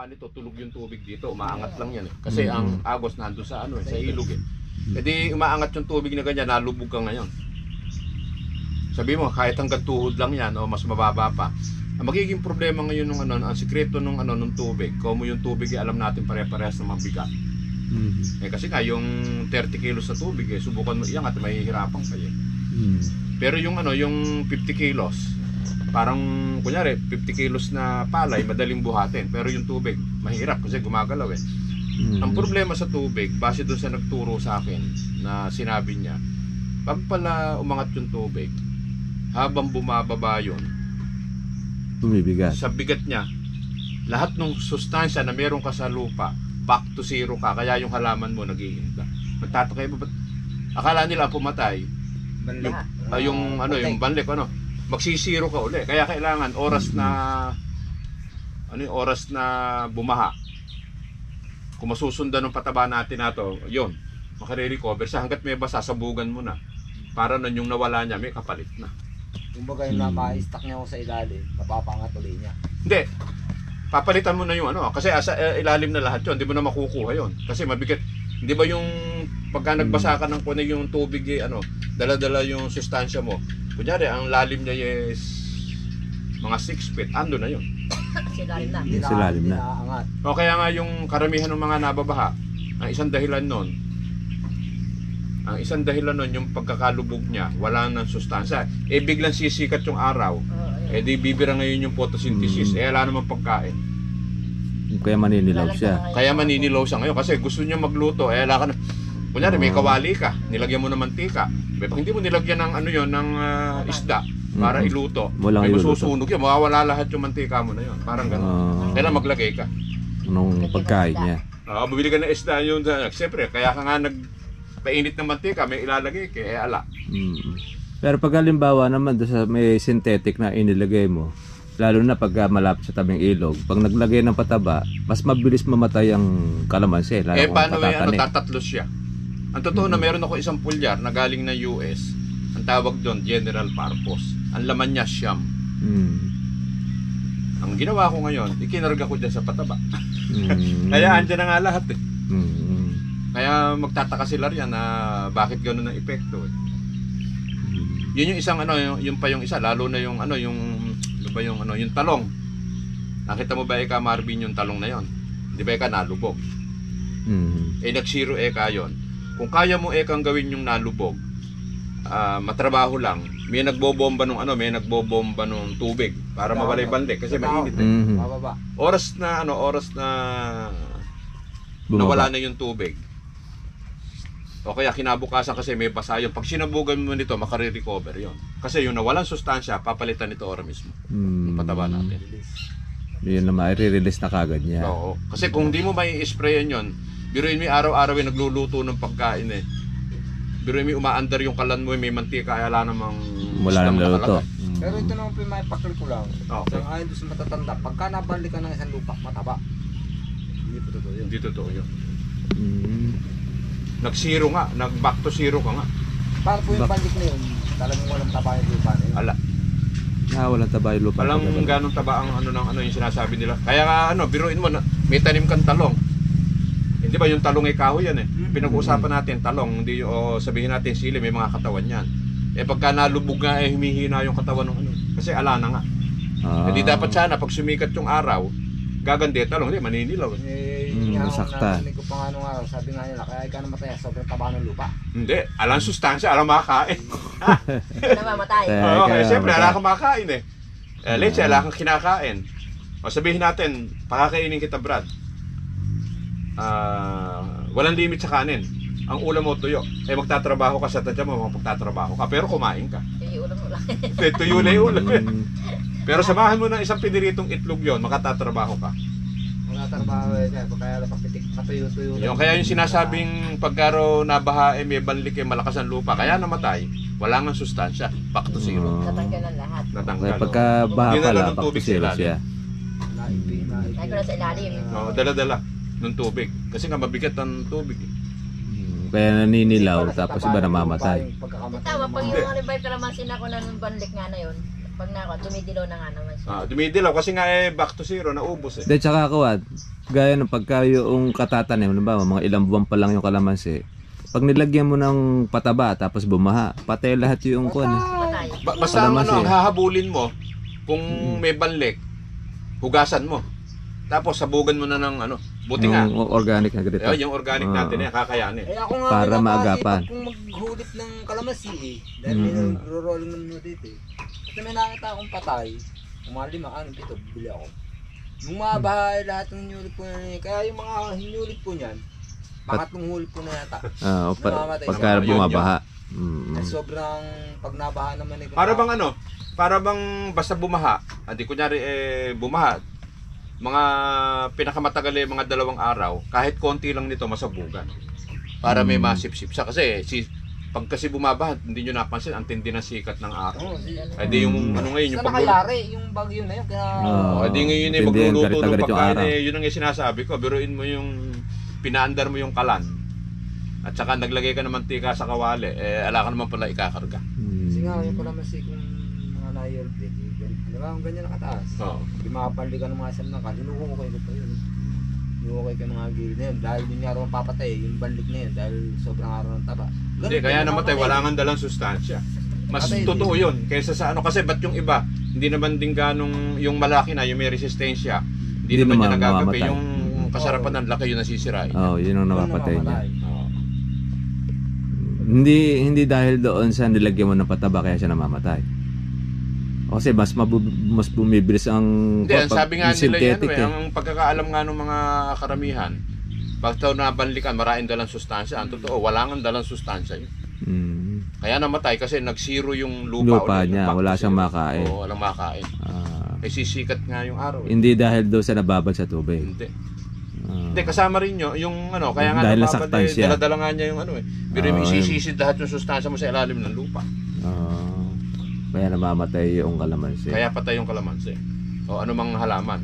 kamukha nito, tulog yung tubig dito, umaangat lang yan eh. Kasi ang agos nandun sa ano eh, sa ilog eh. E di umaangat yung tubig na ganyan, nalubog ka ngayon. Sabi mo, kahit hanggang tuhod lang yan o mas mababa pa. Ang magiging problema ngayon nung ano, ang sikreto nung ano nung tubig, kung yung tubig alam natin pare-parehas na mabigat. Eh kasi nga yung 30 kilos sa tubig eh, subukan mo iangat, mahihirapan kayo. Pero yung ano, yung 50 kilos, parang kunyari 50 kilos na palay, madaling buhatin. Pero yung tubig, mahirap kasi gumagalaw eh. Ang problema sa tubig, base doon sa nagturo sa akin na sinabi niya, pag pala umangat yung tubig, habang bumababa yun, bumibigat. sa bigat niya, lahat ng sustansya na meron ka sa lupa, back to zero ka, kaya yung halaman mo nag-iinda. Magtatakay ba? Akala nila pumatay, yung ano, yung banlik, ano, magsisiro ka uli. Kaya kailangan oras na ano yung oras na bumaha. Kung masusundan ng pataba natin na to, yun, makare-recover siya hanggat may basa, sabugan mo na. Para nun yung nawala niya, may kapalit na. Kumbaga yung napa-stack niya ako sa ilalim, napapangat ulit niya. Hindi. Papalitan mo na yung ano, kasi sa ilalim na lahat yun, hindi mo na makukuha yun. Kasi mabigat. Hindi ba yung pagka nagbasa ka ng kunig yung tubig, ano, dala-dala yung sustansya mo. Kunyari, ang lalim niya is mga 6 feet, ando na yun. Silalim na. Silalim na. O kaya nga yung karamihan ng mga nababaha, ang isang dahilan nun, yung pagkakalubog niya, wala nang sustansya. Eh biglang sisikat yung araw, eh di bibira ngayon yung photosynthesis, eh wala namang pagkain. Kaya maninilaw siya. Kaya maninilaw siya ngayon kasi gusto niya magluto, eh wala ka na. Kunyari may kawali ka, nilagyan mo ng mantika. Pag hindi mo nilagyan ng ano yon ng isda para iluto, may masusunog yan, mawawala lahat yung mantika mo na yon. Parang gano'n. Kailan maglagay ka? Anong pagkain niya? Bumili ka ng isda yun. Siyempre, kaya ka nga painit ng mantika, may ilalagay kaya ala. Pero pag halimbawa naman sa may synthetic na inilagay mo, lalo na pag malapit sa tabing ilog, pag naglagay ng pataba, mas mabilis mamatay ang kalamansi. Paano tatatlos siya? Ang totoo na meron ako isang pulyar na galing na US, ang tawag doon general purpose. Ang laman niya siyam. Ang ginawa ko ngayon, ikinarga ko dyan sa pataba. Kaya andyan na nga lahat eh. Kaya magtataka sila riyan na bakit gano'n ang epekto eh. Yun yung isang ano, yung pa yung isa, lalo na yung ano, yung yung talong. Nakita mo ba eka Marvin yung talong na yon? Di ba eka nalubog? Eh nag-zero eka yon. Kung kaya mo ekang gawin yung nalubog, matrabaho lang. May nagbobomba nung tubig para mawala yung banlik kasi mainit eh. Oras na nawala na yung tubig. O kaya kinabukasan kasi may basa yun. Pag sinabugan mo nito, makare-recover yun. Kasi yung nawalan sustansya, papalitan nito ora mismo. Yung pataba natin. Yun na ma-release na kagad niya. Oo. Kasi kung di mo may sprayan yun, biruin mo araw-araw yung nagluluto ng pagkain eh. Biruin mo umaandar yung kalan mo, may mantika, wala namang wala nang luto. Pero ito naman po yung may pakil ko lang. Okay. Ayon doon sa matatanda, pagka nabalik ka ng isang lupa, mataba. Hindi po totoo yun. Hindi totoo yun. Nag-zero nga, nag-back to zero ka nga. Paano po yung balik na yun? Talagang walang taba yung lupa na yun? Ala. Walang taba yung lupa. Walang ganong taba ang yung sinasabi nila. Kaya nga biruin mo na may tanim kang talong. Hindi ba yung talong ay kahoy yan eh. Pinag-uusapan natin talong, hindi sabihin natin sili, may mga katawan yan. Eh pagka nalubog nga humihina yung katawan ng ano. Kasi ala na nga. Hindi dapat sana pag sumikat yung araw, gaganda talong, hindi maninilaw. Sakta. Narinig ko pa nga nung araw, sabi nga nila, kaya ikaw namatay, sobrang taba ng lupa. Hindi, alam sustansya, alam makakain. Namamatay. Kaya siyempre, alam kang makakain eh. Leche, alam kang kinakain. O sabihin natin, pakakainin kita Brad. Walang limit sa kanin. Ang ulam mo tuyo. Eh magtatrabaho ka sa tadya mo, magtatrabaho ka. Pero kumain ka. Yung ulam mo lang. Tuyo na yung ulam. Pero samahan mo ng isang piniritong itlog yon, makatatrabaho ka. Trabaho niya, kaya papitik, patuyo-tuyo. Kaya yung sinasabing pagkaro nabaha may banlik malakas ang lupa, kaya namatay, wala nang sustansya, back to zero. Natanggal ang lahat. Kaya pagka baha pala, back to zero siya. Ay ko na sa ilalim. Dala-dala ng tubig. Kasi nga mabigat ang tubig. Kaya naninilaw, tapos iba namamatay. Tama, pag yung revive kalamansin ako na nung banlik nga na yun, pag dumidilaw na nga naman siya. Dumidilaw kasi nga back to zero, naubos eh. Tsaka Gaya ng pagka yung katatanim, halimbawa mga ilang buwan pa lang yung kalamansi, pag nilagyan mo ng pataba tapos bumaha, patay lahat yung kuan. Patay. Basta ang Kalamansi. ang hahabulin mo, kung may banlik, hugasan mo. Tapos sabugan mo na ng buti nga. Yung organic na ganito. Yung organic natin kakayanin. Eh ako nga Para maagapan. kung maghulit ng kalamansi dahil may nagro-rolling naman mo dito Kasi may nakita akong patay, kung mga 5, 6, 7, bili ako. Nung mabahay lahat ng hinulit po na kaya yung mga hinulit po niyan, pangatlong hulit po na yata. Pagka Namamatay. bumabaha. Ay sobrang pag nabaha naman Para bang para bang basta bumaha, hindi kunyari bumaha, mga pinakamatagal mga 2 araw, kahit konti lang nito masabugan. Para may masipsip siya. Kasi pag kasi bumabaha, hindi nyo napansin, ang tindi ng sikat ng araw. Di yung ngayon, yung Saan nakayari yung bagyo na yun? Kaya... di ngayon Tindi, magluluto ng garit-garit yung pagkain, araw. yun ang sinasabi ko. Biruin mo yung, pinaandar mo yung kalan. At saka naglagay ka ng mantika sa kawali, ala ka naman pala ikakarga. Kasi nga, yung pala masikong mga na-year plate, di ba, ang ganyan nakataas. Oo. Di makapali ka ng mga isang naka, hinukukay ko pa yun. Hinukukay ka ng mga gilid na yun, dahil yun nga raw mapapatay, yung banlik na yun, dahil sobrang araw ng taba. Hindi, kaya namatay, wala nga dalang sustansya. Mas Patay, totoo yun, kaysa sa kasi ba't yung iba, hindi naman din ganong, yung malaki na, yung may resistensya, hindi naman niya nagagapi, mamamatay. yung kasarapan ng laki yun nasisirain. Yun ang napapatay niya. Oo. Hindi dahil doon sa nilagyan mo ng pataba kaya siya namamatay. Kasi mas bumibilis ang Hindi, ang sabi nga yung nila yan, synthetic, ang pagkakaalam nga ng mga karamihan, pag ito nabanlikan, maraming dalang sustansya. Ang totoo, wala nga dalang sustansya yun. Kaya namatay kasi nag-zero yung lupa ulit, niya, yung wala back to siyang zero. makain. Oo, walang makain. Sisikat nga yung araw. Hindi dahil doon sa nababad sa tubig. Hindi. Hindi, kasama rin nyo, yung kaya nga Dahil nababad, nasaktan siya. dala-dala nga niya yung pero may isisisid lahat yung sustansya mo sa ilalim ng lupa. Kaya namamatay yung kalamansi. Kaya patay yung kalamansi. O ano mang halaman.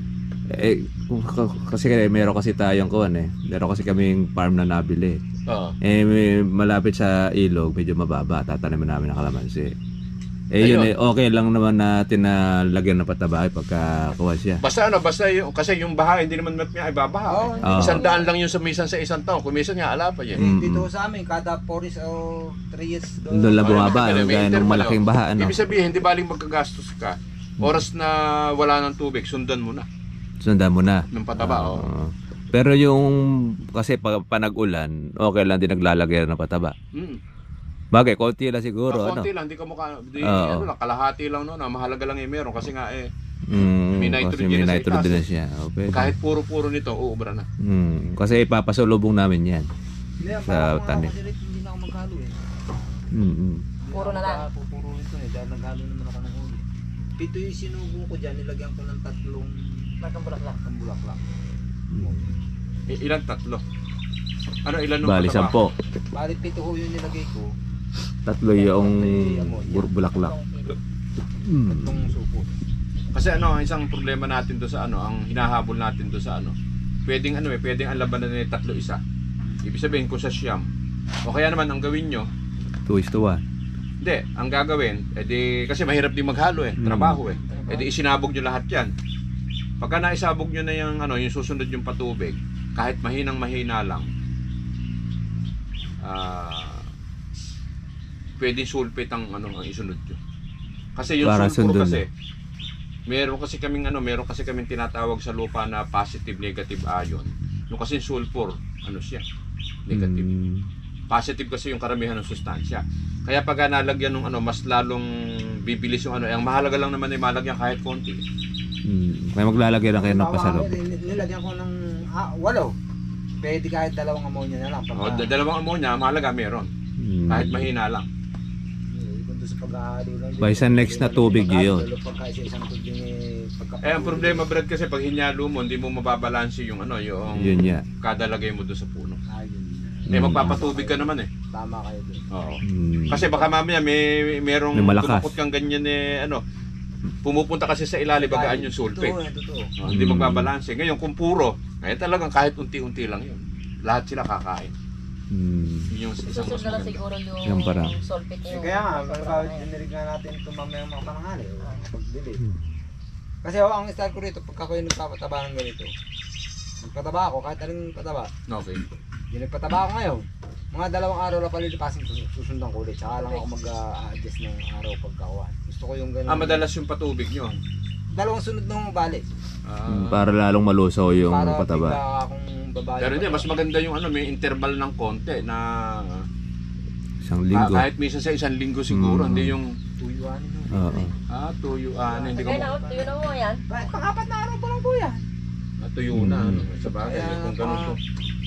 Kasi meron kasi tayong meron kasi kaming farm na nabili. Oo. Malapit sa ilog, medyo mababa, tatanimin namin ng kalamansi. Ayun. Yun okay lang naman natin na lagyan ng pataba pagka kuha siya. Basta yung, kasi yung baha, hindi naman ay babaha. 100 lang yung sumisan sa isang taon. Kung minsan nga, ala pa yan. Dito sa amin, kada 4 years o 3 years Doon lang bumaba, May gaya ng interval, malaking baha. Ibig sabihin, hindi baling magkagastos ka. Oras na wala ng tubig, sundan mo na. Sundan mo na. Ng pataba, Pero yung, kasi pag panag-ulan, okay lang din naglalagay ng pataba. Bagay, konti lang siguro. Konti lang, hindi ka mukha, kalahati lang noon. Mahalaga lang meron kasi nga may nitrogen kasi may na sa nitrogen na siya. Okay. Kahit puro-puro nito, uubra na. Kasi ipapasulubong namin yan. Sa tanim. Hindi na ako maghalo Puro na lang. Puro ito dahil naghalo naman ako ng huli. Pito yung sinubo ko dyan, nilagyan ko ng 3 Magkambulaklak. bulaklak. Ilan? 3? Ilan nung Bali, pataba? 10. Bali 7 ho yung nilagay ko. 3 yung bulaklak. 3 supo. Kasi ang isang problema natin do sa ang hinahabol natin do sa pwedeng pwedeng ang labanan ng 3-1. Ibig sabihin kung sa siyam. O kaya naman ang gawin nyo, 2:1. hindi, ang gagawin, kasi mahirap din maghalo trabaho isinabog nyo lahat yan. Pagka naisabog nyo na yung yung susunod yung patubig, kahit mahina lang, pwedeng sulfate ang isunod nyo. Kasi yung Para sulfur sundon kasi, meron kasi kaming tinatawag sa lupa na positive negative ion. Yung kasi sulfur, siya, negative. Positive kasi yung karamihan ng sustansya. Kaya pag nalagyan ng mas lalong bibilis yung ang mahalaga lang naman ay malagyan kahit konti. May maglalagay lang kayo ng pasalubong. Nilagyan ko ng 8. Pwede kahit 2 ammonia na lang. Dalawang ammonia, mahalaga meron. Kahit mahina lang. Sa pag-aari lang. By sa next na tubig yun. Ang problema Brad kasi pag hinyalo mo, hindi mo mababalanse yung Yun niya. kada lagay mo doon sa puno. Magpapatubig ka naman Tama kayo doon. Oo. Kasi baka mamaya merong May malakas. dumukot kang ganyan pumupunta kasi sa ilalim bagaan yung sulfate. Totoo. Hindi magbabalanse. Ngayon kung puro, talagang kahit unti-unti lang yun. Lahat sila kakain. Yun yung isang mas Susunod na lang maganda. siguro yung Yung parang. sulfate yung... Kaya nga, pagka dinirig nga natin ito mamaya mga pananghali, pagbili. Kasi ang style ko rito, pagka ko yung nagpapataba ng ganito, ang pataba ako, kahit anong pataba. Okay. Yung nagpataba ako ngayon, mga 2 araw lang palilipasin ko, susundan ko ulit. Saka lang ako mag-adjust ng araw pagkakuhan. Gusto ko yung ganun. Madalas yung patubig nyo. 2 sunod nung balik. Para lalong malusaw yung Para pataba. bigla akong babae. Pero hindi, mas maganda yung ano, may interval ng konti na Isang linggo. kahit minsan sa 1 linggo siguro, hindi yung Tuyuanin mo. Oo. tuyuan, hindi ko Kaya na, tuyo na mo yan. Bakit pang-4 na araw pa lang po yan? tuyo na, ano, sa bagay, Kaya kung ganun pa- po.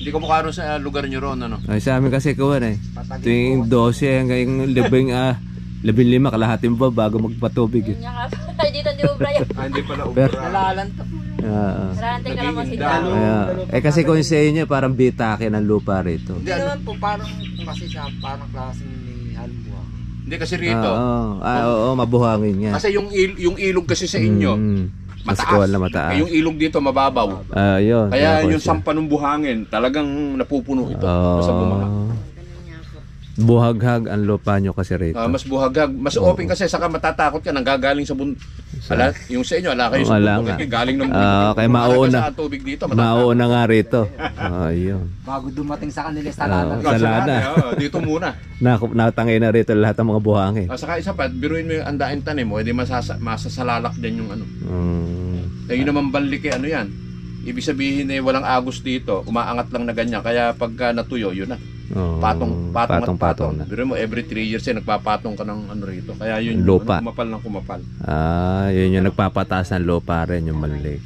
Hindi ko mukha ron sa lugar nyo ron, ano. Ay, sa amin kasi kuwan eh. Patagin Tuwing ko. 12 hanggang 15, kalahating ba bago magpatubig eh. Yun nga ka. Ay, dito di ubra yun. Hindi pala Pero- ubra. Nalalanta po. Oo. Narantay ka naman si Naging Dalo. Eh kasi kung sa inyo parang bitake ng lupa rito. Hindi naman po, parang kasi siya, parang klaseng ni Halbuha. Hindi kasi rito. Oo, mabuhangin nga. Kasi yung ilog kasi sa inyo, Mas mataas. kuwan na mataas. Eh, yung ilog dito mababaw. Yun. Kaya Kaya yung sampa ng buhangin, talagang napupuno ito Oo. sa bumaha. Ganun niya po. Buhaghag ang lupa nyo kasi rito. Mas buhagag, mas open kasi saka matatakot ka nanggagaling sa ala, yung sa inyo, ala kayo sa Wala bundok, nga. galing ng Kaya mauna. Sa tubig dito, matatakot. Mauna nga rito. Yun. Bago dumating sa kanila sa Salana. Sa lana. Dito muna. Natangay na rito lahat ng mga buhangin. Saka isa pa, biruin mo yung andain tanim mo, edi masasalalak din yung ano. Yun naman banlik ano yan. Ibig sabihin walang agos dito, umaangat lang na ganyan. Kaya pagka natuyo, yun na. Patong na. Biruin mo, every 3 years nagpapatong ka ng ano rito. Kaya yun Lupa. kumapal ng kumapal. Yun yung nagpapataas ng lupa rin, yung mali.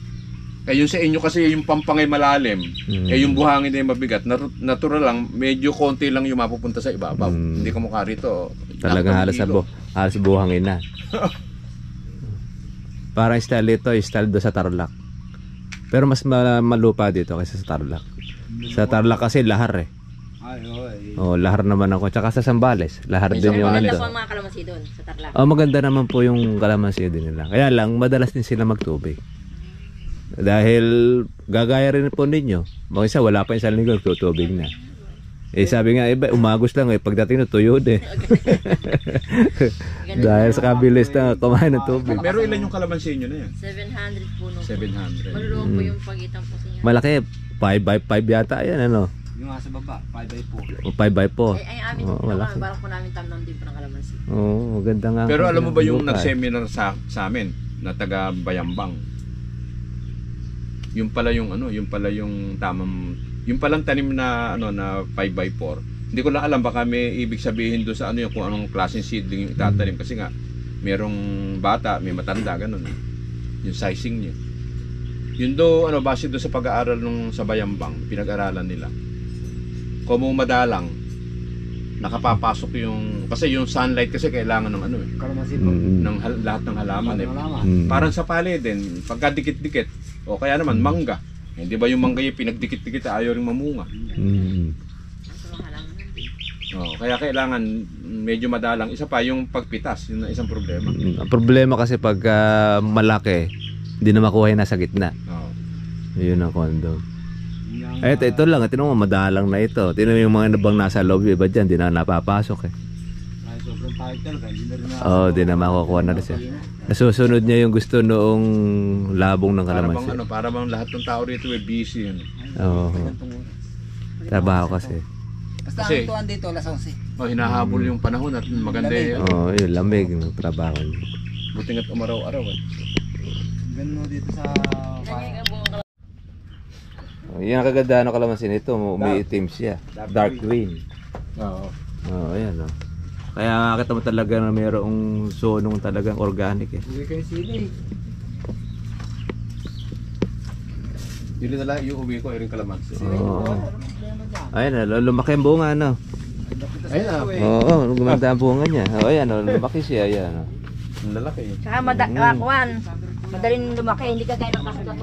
Kaya yun sa inyo kasi yung pampangay malalim, yung buhangin na yung mabigat, natural lang, medyo konti lang yung mapupunta sa ibabaw. Hindi ka mukha rito. Talagang halos buhangin na. Parang style ito, style do sa Tarlac. Pero mas malupa dito kaysa sa Tarlac. Sa Tarlac kasi lahar eh. Lahar naman ako. Tsaka sa Zambales, lahar din yung Maganda nandun. po ang mga kalamansi doon sa Tarlac. Maganda naman po yung kalamansi din nila. Kaya lang, madalas din sila magtubig. Dahil gagaya rin po ninyo. Mga isa, wala pa isang linggo, tutubig na. Sabi nga, umagos lang pagdating na tuyo din. Dahil sa kabilis na kumain ng tubig. Pero ilan yung kalamansi nyo na yan? 700 po nung. 700. Maluluwang po yung pagitan po sa inyo. Malaki, 5x5 yata yan, ano? Yung nasa baba, 5x4. 5x4. Ay amin po malaki. balak po namin tamnam din po ng kalamansi. Maganda nga. Pero alam mo ba yung lupa, nag-seminar sa amin na taga Bayambang? Yung pala yung tamang yung palang tanim na na 5x4. Hindi ko lang alam baka may ibig sabihin doon sa yung kung anong klaseng seedling yung itatanim kasi nga merong bata, may matanda ganun. Yung sizing niya. Yun do base doon sa pag-aaral nung sa Bayambang, pinag-aralan nila. Kung madalang nakapapasok yung kasi yung sunlight kasi kailangan ng Kalamansi po. ng lahat ng halaman Parang sa pali din, pagka dikit-dikit o kaya naman mangga. Hindi ba yung mangga yung pinagdikit-dikit ayaw ring mamunga? Ang mga halaman natin. Kaya kailangan medyo madalang. Isa pa yung pagpitas, yun ang isang problema. Ang problema kasi pag malaki, hindi na makuha yung nasa gitna. Yun ang kondo. Ito lang, ito naman madalang na ito. Tingnan mo yung mga nabang nasa loob, iba dyan, di na napapasok eh. Sobrang tayo talaga, hindi na rin Di na makukuha na rin siya. Nasusunod niya yung gusto noong labong ng kalamansi. Para bang lahat ng tao rito ay busy. Trabaho kasi. Basta Kasi- ang tuwan dito, alas 11. Hinahabol yung panahon at maganda Yung lamig ng trabaho niya. Buti nga't umaraw-araw Ganun mo dito sa... Ganyan ang bunga Yan ang kagandahan ng kalamansi nito, may itim siya. Dark green. Ayan o. Kaya nakita mo talaga na mayroong sunong talagang organic eh. Uwi kayo sili. Dili na lang yung uwi ko, ayun kalamansi. Ayan o, lumaki ang bunga ano. Ayun Gumanda ang bunga niya. Ayan o, lumaki siya. Ayan o. Ang lalaki. Tsaka kuwan. Madaling lumaki, hindi ka gaya ng kasagot.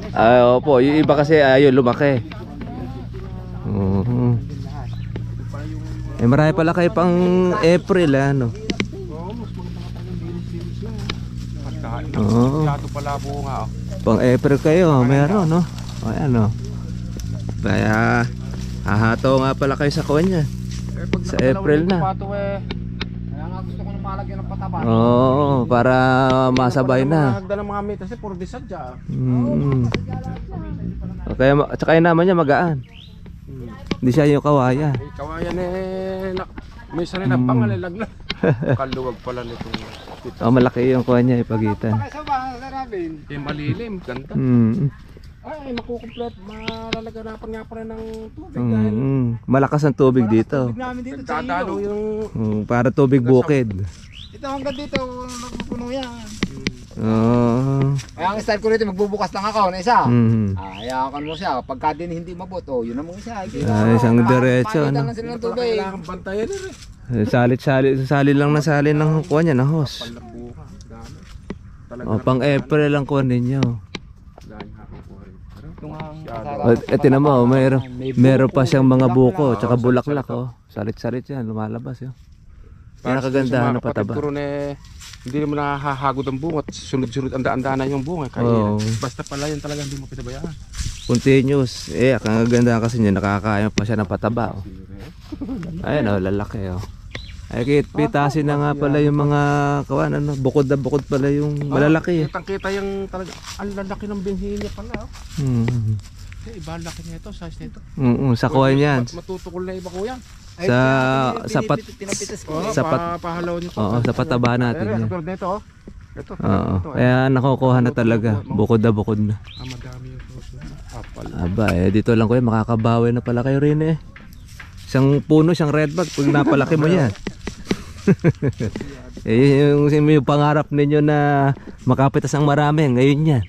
Opo, yung iba kasi ayaw lumaki. Marami pala kayo pang April ano. Pala bunga. Pang April kayo, meron no. Ayan o. Kaya hahato nga pala kayo sa kanya. Sa April na. Kaya nga gusto ko nang malagyan ng pataba. Para masabay na. Nagdala mga metas puro disadya. O kaya, tsaka yung naman niya magaan. Hindi siya yung kawayan. Eh, kawayan may sarili ng pangalag na. Kaluwag pala nitong pito. O malaki yung kuha niya ipagitan. Sa bahay, sarabin. Eh, malilim, ganda. Ay, makukumplet, malalaganapan nga pala ng tubig dahil Malakas ang tubig dito. Tubig namin dito sa nagdadalo ilog. yung... Para tubig bukid. Ito hanggang dito, nagpupuno yan. Kaya ang style ko rito, magbubukas lang ako na isa. Hayaan mo siya. Pagka din hindi mabot, yun namang isa. Isang diretso. Pakita lang sila ng tubig. Kailangan bantayan rin eh. Sali lang na sali ng kuha niya, na hose. Palabuka, dami. O, pang April lang kuha ninyo. Dami hakukuha rin. Ito nga ang O, tinan mo, meron pa siyang mga buko, tsaka bulaklak, oh. Salit-salit yan, lumalabas yun. Yan ang kagandahan ng pataba. Kapatid ko rin hindi naman nakahagod ang bunga at sunod-sunod ang daan na yung bunga. Kaya basta pala yan talaga hindi mo pinabayaan. Continuous. Ang kagandahan kasi niya, nakakain pa siya ng pataba, oh. Ayun, oh, lalaki, oh. Ay, pitasin na nga pala yung mga kawan, ano, bukod na bukod pala yung malalaki, eh. Kitang-kita yung talaga, ang lalaki ng binhi niya pala, oh. Iba ang laki nito, size nito. Sa kuha niyan. Matutukol na iba ko yan. Sa pahalaw nito. Oo, sa pataba natin yan. Pero nito, oh. Ito, Oo. Kaya nakukuha na talaga. Bukod na bukod na. Madami yung sauce na. Apal. Aba, dito lang kuya, makakabawi na pala kayo rin, eh. Isang puno, isang redbag, pag napalaki mo yan. yung pangarap ninyo na makapitas ang marami, ngayon yan.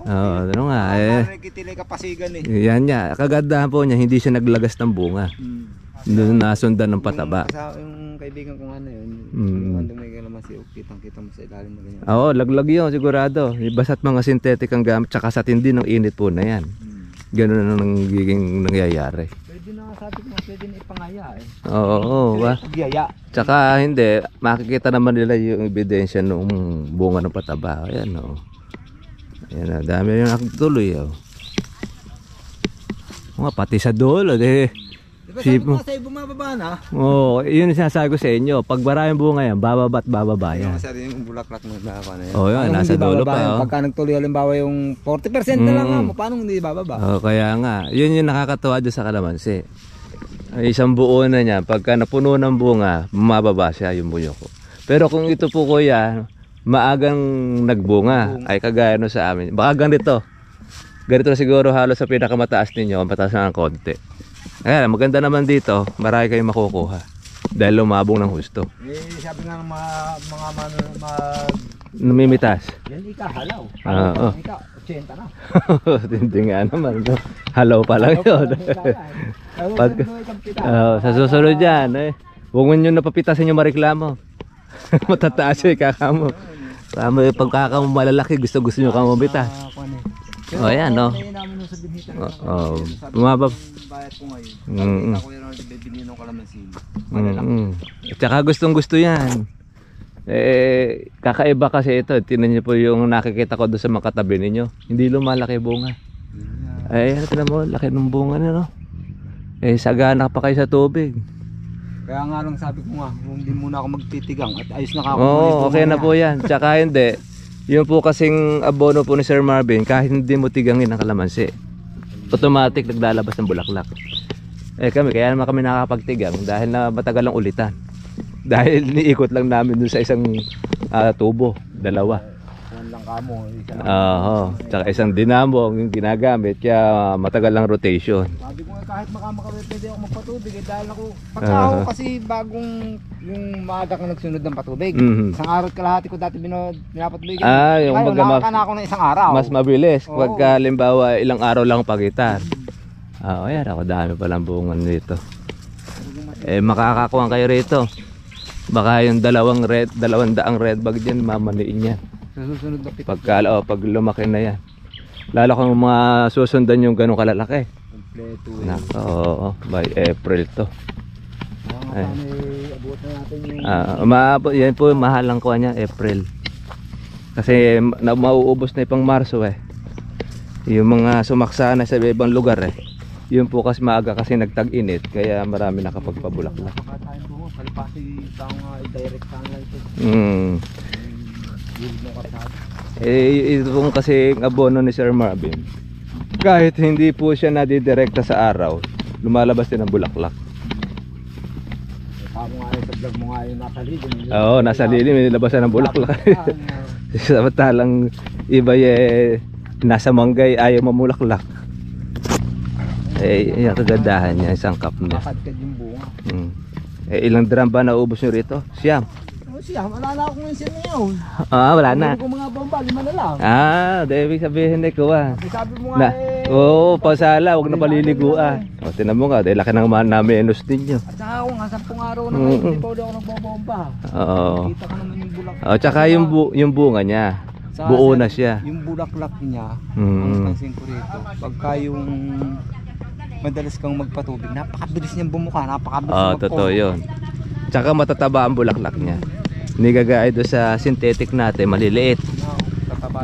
Oo, ano nga, Nakikitilay kapasigan eh. Yan niya, kagandahan po niya, hindi siya naglagas ng bunga. Doon nasundan ng pataba. Yung kaibigan kong ano yun, yung andong may kalamansi, kitang-kita mo sa ilalim na ganyan. Oo, laglag yun, sigurado. Basta't mga synthetic ang gamit, tsaka sa tindi ng init po na yan. Ganun na nagiging nangyayari. Pwede na sabi ko, pwede na ipangaya eh. Oo, Biyaya. Tsaka hindi, makikita naman nila yung ebidensya ng bunga ng pataba. Ayan, o. Ayan na, dami yung nakatuloy, o. Pati sa dulo, Diba sabi ko sa'yo bumababa na? Oo, yun yung sinasabi ko sa inyo. Pag maraming bunga yan, bababa't bababa yan. Kasi yung bulaklak mo na yan. Oo, yun, nasa dulo pa. Oh. Pagka nagtuloy halimbawa yung 40% na lang mo, paano hindi bababa? Oo, kaya nga. Yun yung nakakatuwa doon sa kalamansi. Isang buo na niya, pagka napuno ng bunga, bumababa siya yung buyo ko. Pero kung ito po kuya, maagang nagbunga, ay kagaya no sa amin. Baka ganito. Ganito na siguro halos sa pinakamataas ninyo, mataas na ng konti. Kaya maganda naman dito, marami kayong makukuha. Dahil lumabong ng husto. Sabi nga ng mga Namimitas. yan ikahalaw. Oo. Ika, 80 na. Hindi nga naman. Halaw pa lang yun. Sa susunod yan, huwag mo nyo napapitasin yung mareklamo. Matataas yung ikakamo. Pagkakamo malalaki, gusto nyo kang mabitas. O yan, no? Bumabab. Bayad ko ngayon. Ako yung bibili ng kalamansi. At saka gustong gusto yan. Kakaiba kasi ito. Tinan nyo po yung nakikita ko doon sa mga katabi ninyo. Hindi lumalaki bunga. Tinan mo, laki ng bunga na, no? Sagana pa kayo sa tubig. Kaya nga lang sabi ko nga, hindi muna ako magtitigang at ayos na ako. Oo, okay na po yan. Tsaka hindi. Yun po kasing abono po ni Sir Marvin, kahit hindi mo tigangin ang kalamansi, automatic naglalabas ng bulaklak. Kaya naman kami nakakapagtigang dahil na matagal ang ulitan. Dahil niikot lang namin dun sa isang tubo, dalawa. Yan lang kamo. Tsaka isang dinamo yung ginagamit, kaya matagal lang rotation. Sabi ko nga kahit makamakawin pwede ako magpatubig dahil ako, pagka ako kasi bagong yung maaga kang nagsunod ng patubig. Isang araw at kalahati ko dati pinapatubig. Yung nakaka na ako ng isang araw. Mas mabilis. Pagka halimbawa ilang araw lang pagitan. Ayan ako, dami palang bungan dito. Makakakuha kayo rito. Baka yung 200 red bag dyan, mamaniin yan. Susunod na pito. Pag lumaki na yan. Lalo kung mga susundan yung ganun kalalaki. Kompleto. Oo, by April to. Abot na natin yung... Yan po mahal lang kuha niya, April. Kasi mauubos na pang Marso Yung mga sumaksa na sa ibang lugar Yun po kasi maaga kasi nagtag-init, kaya marami nakapagpabulaklak. Kalipasi taong i-direct saan lang ito. Ito pong kasi abono ni Sir Marvin. kahit hindi po siya nadidirekta sa araw, lumalabas din ang bulaklak. Tama nga yun sa vlog mo nga yun nasa lilim. Oo, nasa lilim, may labasan ng bulaklak. Samantalang iba nasa manggay, ayaw mamulaklak. Yung kagandahan niya, isang cup niya. Makadkad yung bunga. Ilang drum ba naubos nyo rito? Siyam. Siya, malala akong minsan na yun. Wala na. Kung mga bomba, 5 na lang. Ibig sabihin ko Sabi mo nga pasala, huwag na paliliguan. Tinan mo nga, dahil laki ng na-menos ninyo. At saka ako nga, 10 araw na ngayon, hindi pa ulit ako nagbobomba. Oo. Kita ko naman yung bulak. Tsaka yung bunga niya, buo na siya. Yung bulaklak niya, ang pansin ko rito, pagka yung madalas kang magpatubig, napakabilis niyang bumuka, napakabilis Totoo yun. Tsaka matataba ang bulaklak niya. Hindi gagaya doon sa synthetic natin, maliliit.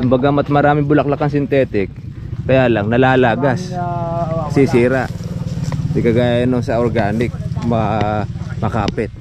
Kumbaga maraming bulaklak ang synthetic, kaya lang nalalagas, sisira. Hindi kagaya nung sa organic, makapit.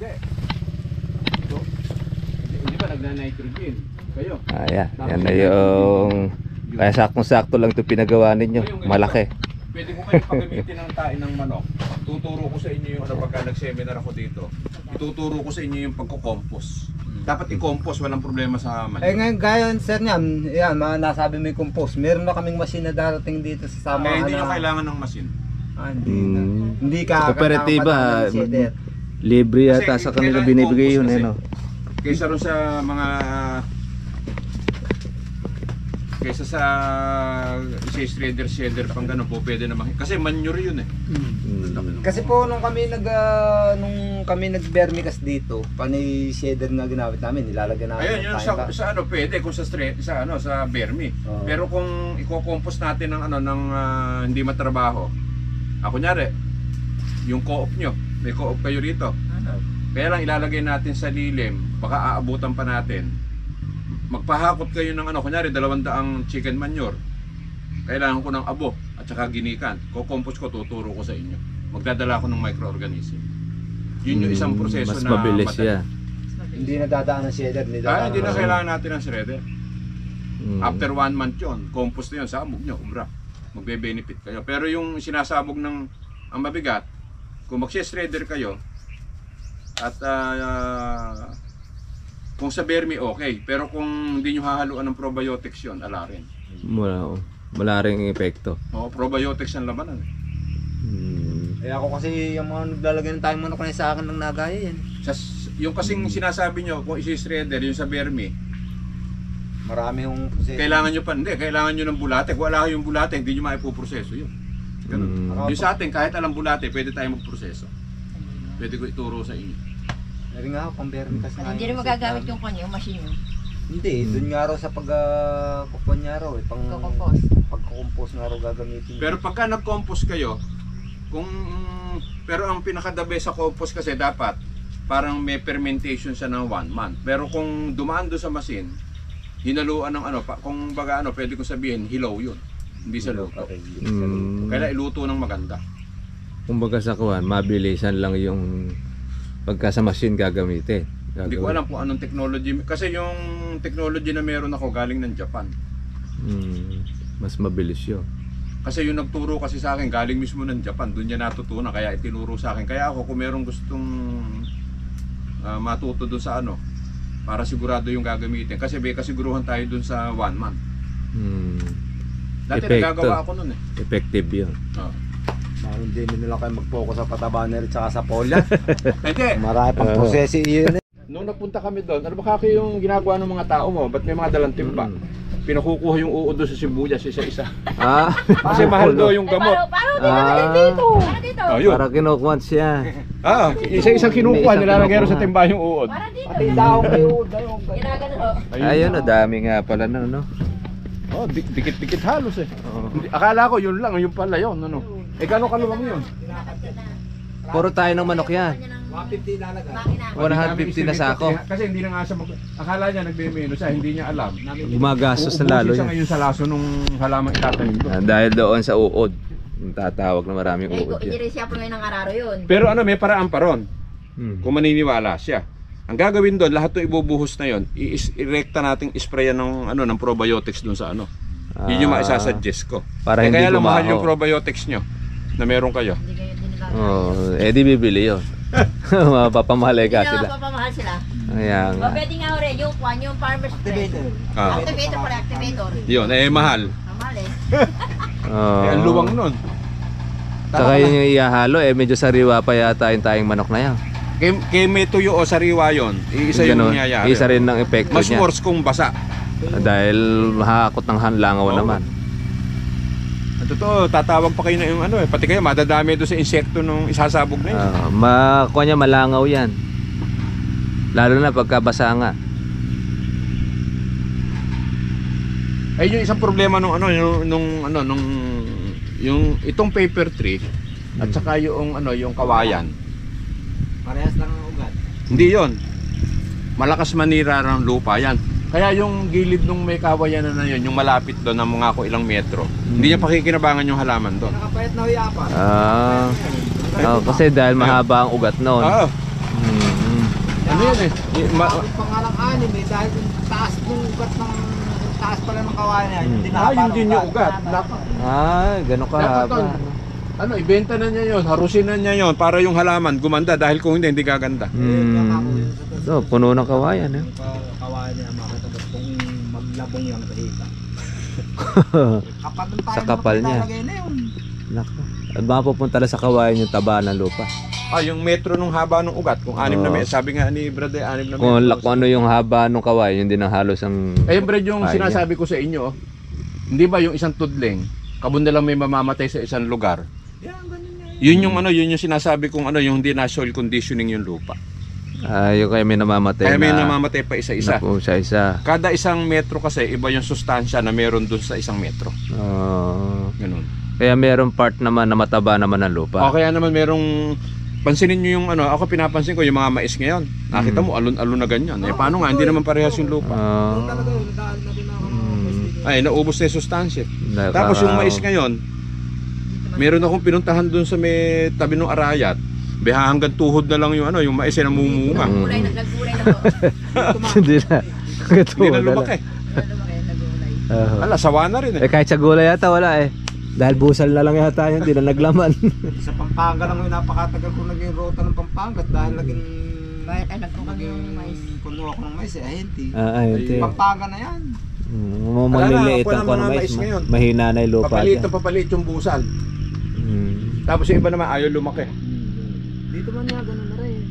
Hindi ba nagna-nitrogen kayo? Yan na yung, kaya saktong-sakto lang ito pinagawa ninyo, malaki. Pwede ko kayo pagamitin ng tae ng manok. Tuturo ko sa inyo yung pagka nag-seminar ako dito. Ituturo ko sa inyo yung pagko-compost. Dapat i-compost, walang problema sa manok. Ngayon gayon sir niyan, yan, nasabi mo yung compost. Meron na kaming machine na darating dito sa samahan. Hindi nyo kailangan ng machine. Hindi na. Hindi ka Kooperatiba, libre yata sa kanila binibigay yun. Kaysa ron sa mga kaysa sa shredder pang gano'n po pwede naman kasi manure yun Kasi po nung kami nag-vermicast dito, panay shader na ginamit namin, nilalagyan namin. Ayun, yun sa ano pwede kung sa vermi. Pero kung i-compost natin ng hindi matrabaho. Kunyari, yung co-op nyo, may co-op kayo rito. Kaya lang ilalagay natin sa lilim, baka aabutan pa natin. Magpahakot kayo ng kunyari 200 chicken manure. Kailangan ko ng abo at saka ginikan. Ko-compost ko, tuturo ko sa inyo. Magdadala ako ng microorganism. Yun yung isang proseso mas na mabilis siya. Hindi na dadaan ng shredder, hindi na kailangan natin ng shredder. After 1 month yun, compost na yun, sabog nyo, magbe-benefit kayo. Pero yung sinasabog ng ang mabigat, kung mag-shredder kayo at kung sa vermi okay, pero kung hindi nyo hahaluan ng probiotics yun, ala rin. Wala rin epekto. Probiotics ang labanan. Ako kasi yung mga naglalagay ng tayong manok na sa akin ng nagaya yan. Yung kasing sinasabi nyo, kung isi-shredder, yung sa vermi, marami yung proseso. Kailangan nyo ng bulate. Kung wala yung bulate, hindi nyo maipoproseso yun. Yung sa atin, kahit alam bulate, pwede tayo magproseso. Pwede ko ituro sa inyo. Meron nga ako pang vermicast na. Hindi rin magagamit yung yung machine yun. Hindi, doon nga raw sa pagkukuha niya raw pagkukompose nga raw gagamitin. Pero pagka nag-compost kayo, pero ang pinaka-the best sa compost kasi dapat parang may fermentation siya ng 1 month. Pero kung dumaan doon sa machine, hinaluan ng kung baga pwede ko sabihin hilaw yun. Hindi sa luto. Kaya iluto ng maganda. Kung baga sa kuhan, mabilisan lang yung pagka sa machine gagamitin. Hindi ko alam kung anong technology. Kasi yung technology na meron ako galing ng Japan. Mas mabilis yun. Kasi yung nagturo kasi sa akin galing mismo ng Japan. Doon niya natutunan. Kaya itinuro sa akin. Kaya ako kung merong gustong matuto doon sa para sigurado yung gagamitin. Kasi may kasiguruhan tayo doon sa 1 month. Dati nagagawa ako noon Effective yun. Hindi nila kayo mag-focus sa patabaner at saka sa polya. Hindi. Marami pang proseso yun. Nung nagpunta kami doon, ano ba kaki yung ginagawa ng mga tao mo? Ba't may mga dalang timba? Pinakukuha yung uod doon sa sibuyas isa-isa. Kasi mahal daw yung gamot. Paano dito? Para kinukuha siya. Isa-isang kinukuha, nilalagay sa timba yung uod. Para dito. Pati daw kayo. Ayun, dami nga pala Dikit-dikit halos Akala ko yun lang, yun pala yun. Gano'ng kaluwang yun? Puro tayo ng manok yan. 150 lalagay. 150 na sako. Kasi hindi na nga siya akala niya nagbe-menu siya, hindi niya alam. Gumagastos na lalo siya yan. ngayon sa laso nung halamang itatanim ko. Dahil doon sa uod. Yung tatawag na maraming uod Hindi yan. rin siya ngayon ng araro yun. Pero may paraan pa ron. Kung maniniwala siya. Ang gagawin doon, lahat 'ng ibubuhos na 'yon, i-rekta nating isprayan ng ng probiotics doon sa Yun yung maisasuggest ko. Para hindi kaya lang mahal gumaho. yung probiotics nyo na meron kayo. Hindi kayo din nila. Oh, di bibili yun. Mapapamalay Hindi ka na sila. mapapamahal sila. Kaya nga. Pwede nga rin yung kwan, yung farmer's friend. Activator. Ah. Activator pala, activator. Yun, mahal. Mahal eh. Oh. Ang luwang nun. Saka yun yung ihahalo medyo sariwa pa yata yung tayong manok na yan. Kay may tuyo o sariwa yun, isa yung Ganun. nangyayari. Isa rin ng epekto Mas niya. worse kung basa. Dahil mahakot ng langaw Oo. naman. Ang totoo, tatawag pa kayo na yung pati kayo madadami doon sa insekto nung isasabog na yun. Makuha niya malangaw yan. Lalo na pagkabasa nga. Ay yung isang problema nung yung itong paper tree at saka yung kawayan. Parehas lang ang ugat. Hindi yon. Malakas manira ng lupa yan. Kaya yung gilid nung may kawayan na yun, yung malapit doon ng mga ilang metro, hindi niya pakikinabangan yung halaman doon. Nakapayat na huyapa. Kasi dahil mahaba ang ugat noon. Oo. Mm. Ano yan eh? Bakit pangalang anim eh, dahil yung taas ng ugat ng taas pala ng kawayan niya. Yun din yung ugat. Gano'n ka Dapat haba. ibenta na niya yun, harusin na niya yun para yung halaman gumanda dahil kung hindi gaganda. So, puno ng kawayan. Yung kawayan niya makita ba't kung maglabong yung kahika. Kapal ng tayo Sa kapal niya. nilalagay na yun. Naku. At mapupunta na sa kawayan yung taba ng lupa. Yung metro nung haba ng ugat, kung 6 na metro, sabi nga ni Brad, 6 na Kung metro. ano yung haba ng kawayan, yun din ang halos ang... Ayun Brad, yung Ay, sinasabi ko sa inyo, hindi ba yung isang tudling, kabunda lang may mamamatay sa isang lugar. Yan, ganun niya. Yun yung sinasabi kong yung hindi na soil conditioning yung lupa. Yung kaya may namamatay Kaya may na... namamatay pa isa-isa. Naku, isa-isa. Kada isang metro kasi, iba yung sustansya na meron dun sa isang metro. Ganun. Kaya merong part naman na mataba naman ng lupa. O kaya naman merong, pansinin nyo yung ako pinapansin ko yung mga mais ngayon. Nakita mo, alon-alon na ganyan. Paano nga, hindi naman parehas yung lupa. Talaga yun, dahil na din ako ng dito. Ay, naubos na yung sustansya. Tapos yung mais ngayon, meron akong pinuntahan dun sa may tabi ng arayat. Beha hanggang tuhod na lang yung yung mais ay namumunga. Nagulay na po. Hindi na. Hindi na lumaki. Nagulay. Ala, sawa na rin eh. Kahit sa gulay yata wala Dahil busal na lang yata yun, hindi na naglaman. Sa Pampanga lang yung napakatagal ko naging rota ng Pampanga dahil naging Bakit ay nagkukan ng mais? kunuha ko ng mais ahenti. Hindi. Pampanga na yan. Maliliit Wala ang na, kuno mga mais. mais ngayon. Mahina na yung lupa Papalit dyan. na papalit yung busal. Mm. Tapos yung iba naman ayaw lumaki. Dito man niya ganun na rin.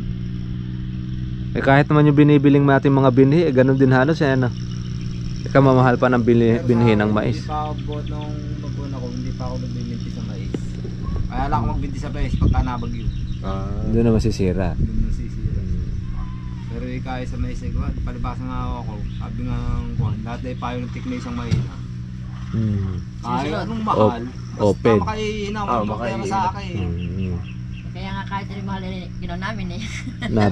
Kahit naman yung binibiling natin mga binhi, ganun din halos mamahal pa ng binhi ng mais. Hindi pa ako buot nung magbuna ko, hindi pa ako nagbibinti sa mais. Kaya lang ako magbinti sa mais pagka nabagyo. Doon na masisira. Doon nasisira. Pero kaya sa mais ay gawa, palibasa nga ako. Sabi nga ng kuhan, lahat ay payo ng tikna isang mais. Ay, anong mahal? Open. Basta makaihinang magpapera sa akin. Kaya nga kahit rin mahal rin ginawa namin eh.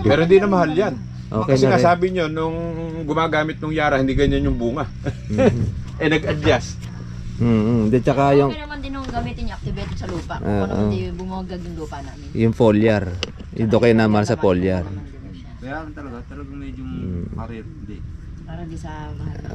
Pero hindi na mahal yan. Okay Kasi na nga rin. sabi nyo, nung gumagamit nung Yara, hindi ganyan yung bunga. Nag-adjust. Di tsaka yung Okay naman din nung gamitin yung activated sa lupa. Kung ano hindi bumagag yung lupa namin. yung foliar. Ito kayo naman sa foliar. Kaya talagang medyo karir. Hindi. Para di sa mahal na